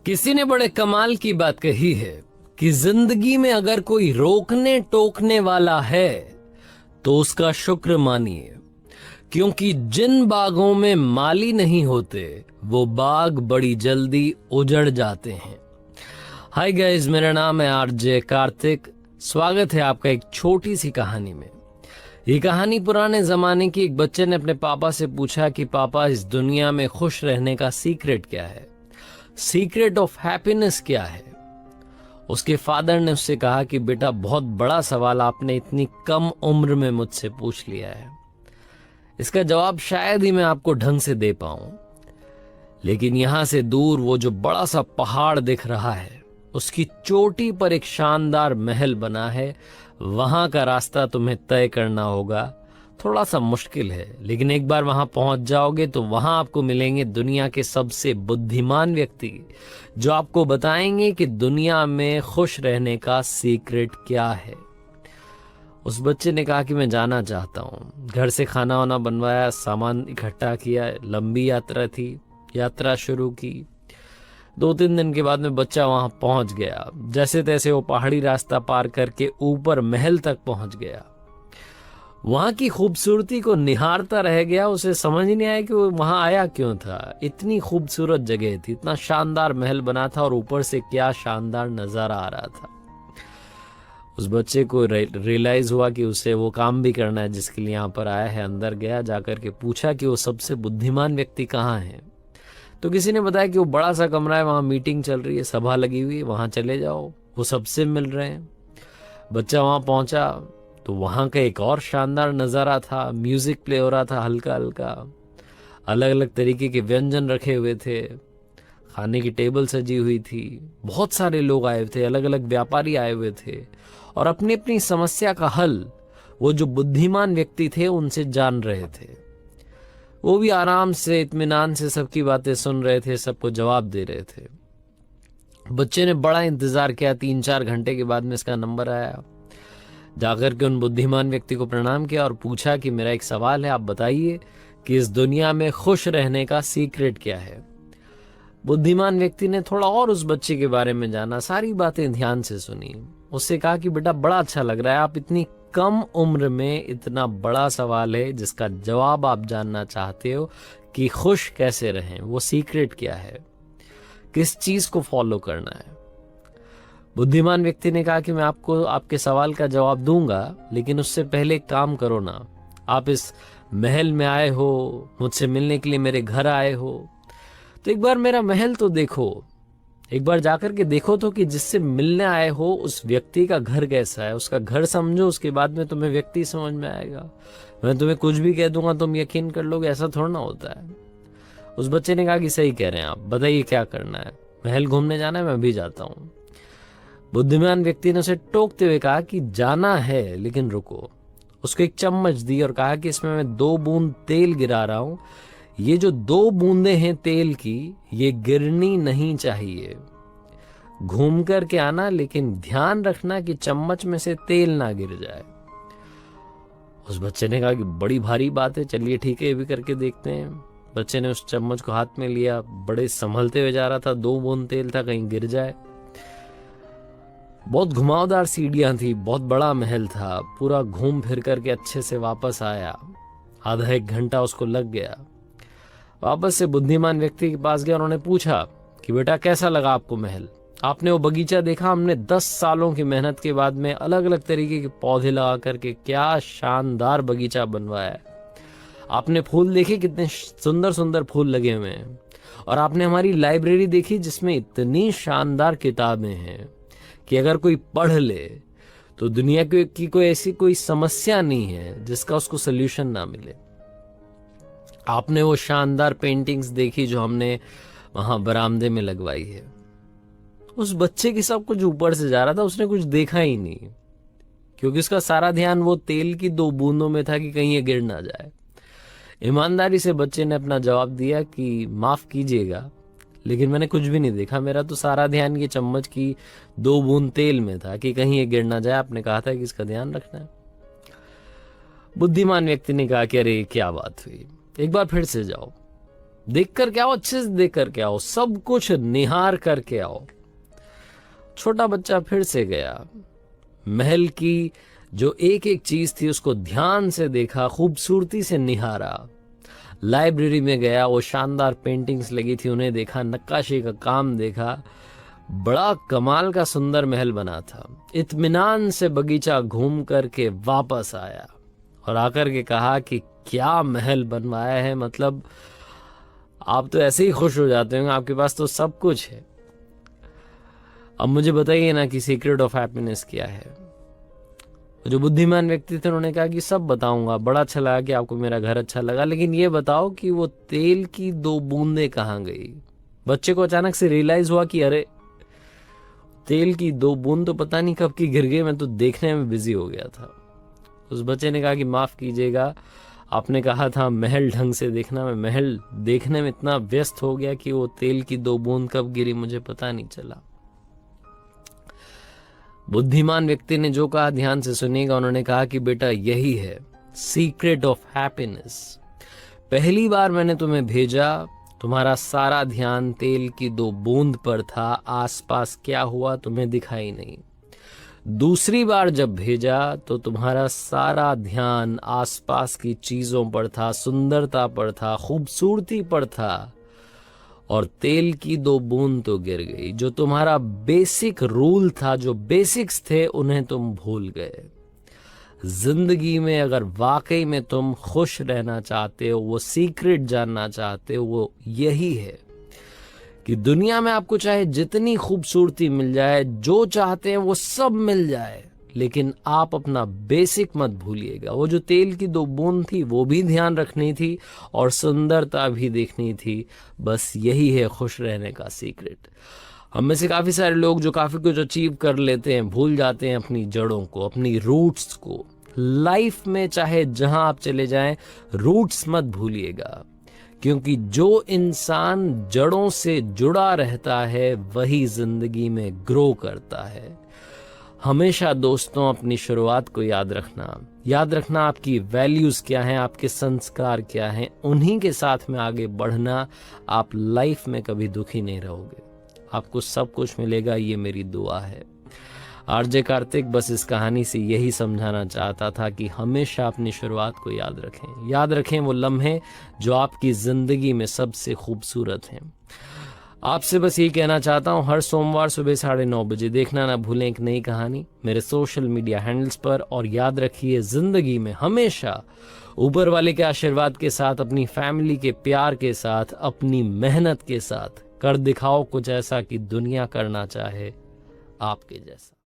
किसी ने बड़े कमाल की बात कही है कि जिंदगी में अगर कोई रोकने टोकने वाला है तो उसका शुक्र मानिए, क्योंकि जिन बागों में माली नहीं होते वो बाग बड़ी जल्दी उजड़ जाते हैं। हाय गाइस, मेरा नाम है आरजे कार्तिक। स्वागत है आपका एक छोटी सी कहानी में। ये कहानी पुराने जमाने की। एक बच्चे ने अपने पापा से पूछा कि पापा, इस दुनिया में खुश रहने का सीक्रेट क्या है, सीक्रेट ऑफ हैप्पीनेस क्या है। उसके फादर ने उससे कहा कि बेटा, बहुत बड़ा सवाल आपने इतनी कम उम्र में मुझसे पूछ लिया है। इसका जवाब शायद ही मैं आपको ढंग से दे पाऊं, लेकिन यहां से दूर वो जो बड़ा सा पहाड़ दिख रहा है, उसकी चोटी पर एक शानदार महल बना है। वहां का रास्ता तुम्हें तय करना होगा। थोड़ा सा मुश्किल है, लेकिन एक बार वहां पहुंच जाओगे तो वहां आपको मिलेंगे दुनिया के सबसे बुद्धिमान व्यक्ति, जो आपको बताएंगे कि दुनिया में खुश रहने का सीक्रेट क्या है। उस बच्चे ने कहा कि मैं जाना चाहता हूँ। घर से खाना वाना बनवाया, सामान इकट्ठा किया, लंबी यात्रा थी, यात्रा शुरू की। 2-3 दिन के बाद में बच्चा वहां पहुंच गया। जैसे तैसे वो पहाड़ी रास्ता पार करके ऊपर महल तक पहुंच गया। वहां की खूबसूरती को निहारता रह गया। उसे समझ ही नहीं आया कि वो वहां आया क्यों था। इतनी खूबसूरत जगह थी, इतना शानदार महल बना था और ऊपर से क्या शानदार नजारा आ रहा था। उस बच्चे को रियलाइज हुआ कि उसे वो काम भी करना है जिसके लिए यहाँ पर आया है। अंदर गया, जाकर के पूछा कि वो सबसे बुद्धिमान व्यक्ति कहाँ है। तो किसी ने बताया कि वो बड़ा सा कमरा है, वहां मीटिंग चल रही है, सभा लगी हुई है, वहां चले जाओ, वो सबसे मिल रहे हैं। बच्चा वहां पहुंचा तो वहां का एक और शानदार नजारा था। म्यूजिक प्ले हो रहा था हल्का हल्का, अलग अलग तरीके के व्यंजन रखे हुए थे, खाने की टेबल सजी हुई थी, बहुत सारे लोग आए थे, अलग अलग व्यापारी आए हुए थे और अपनी अपनी समस्या का हल वो जो बुद्धिमान व्यक्ति थे उनसे जान रहे थे। वो भी आराम से, इत्मीनान से सबकी बातें सुन रहे थे, सबको जवाब दे रहे थे। बच्चे ने बड़ा इंतजार किया। 3-4 घंटे के बाद में इसका नंबर आया। जाकर के उन बुद्धिमान व्यक्ति को प्रणाम किया और पूछा कि मेरा एक सवाल है, आप बताइए कि इस दुनिया में खुश रहने का सीक्रेट क्या है। बुद्धिमान व्यक्ति ने थोड़ा और उस बच्चे के बारे में जाना, सारी बातें ध्यान से सुनी। उससे कहा कि बेटा, बड़ा अच्छा लग रहा है, आप इतनी कम उम्र में इतना बड़ा सवाल है जिसका जवाब आप जानना चाहते हो कि खुश कैसे रहें, वो सीक्रेट क्या है, किस चीज को फॉलो करना है। बुद्धिमान व्यक्ति ने कहा कि मैं आपको आपके सवाल का जवाब दूंगा, लेकिन उससे पहले एक काम करो ना। आप इस महल में आए हो, मुझसे मिलने के लिए मेरे घर आए हो, तो एक बार मेरा महल तो देखो, एक बार जाकर के देखो तो कि जिससे मिलने आए हो उस व्यक्ति का घर कैसा है, उसका घर समझो, उसके बाद में तुम्हें व्यक्ति समझ में आएगा। मैं तुम्हें कुछ भी कह दूंगा तुम यकीन कर लोगे, ऐसा थोड़ा ना होता है। उस बच्चे ने कहा कि सही कह रहे हैं आप, बताइए क्या करना है। महल घूमने जाना है, मैं भी जाता हूँ। बुद्धिमान व्यक्ति ने उसे टोकते हुए कहा कि जाना है, लेकिन रुको। उसको एक चम्मच दी और कहा कि इसमें मैं 2 बूंद तेल गिरा रहा हूं। ये जो 2 बूंदे हैं तेल की, ये गिरनी नहीं चाहिए। घूम कर के आना, लेकिन ध्यान रखना कि चम्मच में से तेल ना गिर जाए। उस बच्चे ने कहा कि बड़ी भारी बात है, चलिए ठीक है, ये भी करके देखते हैं। बच्चे ने उस चम्मच को हाथ में लिया, बड़े संभलते हुए जा रहा था। 2 बूंद तेल था, कहीं गिर जाए। बहुत घुमावदार सीढ़ियां थी, बहुत बड़ा महल था। पूरा घूम फिर करके अच्छे से वापस आया। आधा 1 घंटा उसको लग गया। वापस से बुद्धिमान व्यक्ति के पास गया। उन्होंने पूछा कि बेटा, कैसा लगा आपको महल? आपने वो बगीचा देखा? हमने 10 सालों की मेहनत के बाद में अलग अलग तरीके के पौधे लगा करके क्या शानदार बगीचा बनवाया है। आपने फूल देखे, कितने सुंदर सुंदर फूल लगे हुए हैं। और आपने हमारी लाइब्रेरी देखी जिसमें इतनी शानदार किताबें हैं कि अगर कोई पढ़ ले तो दुनिया की कोई ऐसी कोई समस्या नहीं है जिसका उसको सोल्यूशन ना मिले। आपने वो शानदार पेंटिंग्स देखी जो हमने वहां बरामदे में लगवाई है। उस बच्चे की सब कुछ ऊपर से जा रहा था, उसने कुछ देखा ही नहीं, क्योंकि उसका सारा ध्यान वो तेल की 2 बूंदों में था कि कहीं ये गिर ना जाए। ईमानदारी से बच्चे ने अपना जवाब दिया कि माफ कीजिएगा, लेकिन मैंने कुछ भी नहीं देखा। मेरा तो सारा ध्यान ये चम्मच की 2 बूंद तेल में था कि कहीं ये गिर ना जाए। आपने कहा था कि इसका ध्यान रखना है। बुद्धिमान व्यक्ति ने कहा कि अरे क्या बात हुई, एक बार फिर से जाओ। देख कर के आओ, अच्छे से देख कर के आओ, सब कुछ निहार करके आओ। छोटा बच्चा फिर से गया, महल की जो एक एक चीज थी उसको ध्यान से देखा, खूबसूरती से निहारा। लाइब्रेरी में गया, वो शानदार पेंटिंग्स लगी थी उन्हें देखा, नक्काशी का काम देखा, बड़ा कमाल का सुंदर महल बना था। इत्मीनान से बगीचा घूम करके वापस आया और आकर के कहा कि क्या महल बनवाया है, मतलब आप तो ऐसे ही खुश हो जाते होंगे, आपके पास तो सब कुछ है। अब मुझे बताइए ना कि सीक्रेट ऑफ हैप्पीनेस क्या है। जो बुद्धिमान व्यक्ति थे उन्होंने कहा कि सब बताऊंगा, बड़ा अच्छा लगा कि आपको मेरा घर अच्छा लगा, लेकिन ये बताओ कि वो तेल की 2 बूंदें कहाँ गई। बच्चे को अचानक से रियलाइज हुआ कि अरे तेल की 2 बूंद तो पता नहीं कब की गिर गई, मैं तो देखने में बिजी हो गया था। उस बच्चे ने कहा कि माफ कीजिएगा, आपने कहा था महल ढंग से देखना, मैं महल देखने में इतना व्यस्त हो गया कि वो तेल की 2 बूंद कब गिरी मुझे पता नहीं चला। बुद्धिमान व्यक्ति ने जो कहा ध्यान से सुनिएगा। उन्होंने कहा कि बेटा यही है सीक्रेट ऑफ हैप्पीनेस। पहली बार मैंने तुम्हें भेजा, तुम्हारा सारा ध्यान तेल की 2 बूंद पर था, आसपास क्या हुआ तुम्हें दिखाई नहीं। दूसरी बार जब भेजा तो तुम्हारा सारा ध्यान आसपास की चीजों पर था, सुंदरता पर था, खूबसूरती पर था, और तेल की 2 बूंद तो गिर गई। जो तुम्हारा बेसिक रूल था, जो बेसिक्स थे, उन्हें तुम भूल गए। जिंदगी में अगर वाकई में तुम खुश रहना चाहते हो, वो सीक्रेट जानना चाहते हो, वो यही है कि दुनिया में आपको चाहे जितनी खूबसूरती मिल जाए, जो चाहते हैं वो सब मिल जाए, लेकिन आप अपना बेसिक मत भूलिएगा। वो जो तेल की 2 बूंद थी वो भी ध्यान रखनी थी और सुंदरता भी देखनी थी। बस यही है खुश रहने का सीक्रेट। हम में से काफ़ी सारे लोग जो काफ़ी कुछ अचीव कर लेते हैं, भूल जाते हैं अपनी जड़ों को, अपनी रूट्स को। लाइफ में चाहे जहां आप चले जाएं, रूट्स मत भूलिएगा, क्योंकि जो इंसान जड़ों से जुड़ा रहता है वही जिंदगी में ग्रो करता है। हमेशा दोस्तों अपनी शुरुआत को याद रखना आपकी वैल्यूज क्या हैं, आपके संस्कार क्या हैं, उन्हीं के साथ में आगे बढ़ना। आप लाइफ में कभी दुखी नहीं रहोगे, आपको सब कुछ मिलेगा, ये मेरी दुआ है। आरजे कार्तिक बस इस कहानी से यही समझाना चाहता था कि हमेशा अपनी शुरुआत को याद रखें वो लम्हे जो आपकी जिंदगी में सबसे खूबसूरत हैं। आपसे बस यही कहना चाहता हूँ, हर सोमवार सुबह 9:30 बजे देखना ना भूलें एक नई कहानी मेरे सोशल मीडिया हैंडल्स पर। और याद रखिए, जिंदगी में हमेशा ऊपर वाले के आशीर्वाद के साथ, अपनी फैमिली के प्यार के साथ, अपनी मेहनत के साथ कर दिखाओ कुछ ऐसा कि दुनिया करना चाहे आपके जैसा।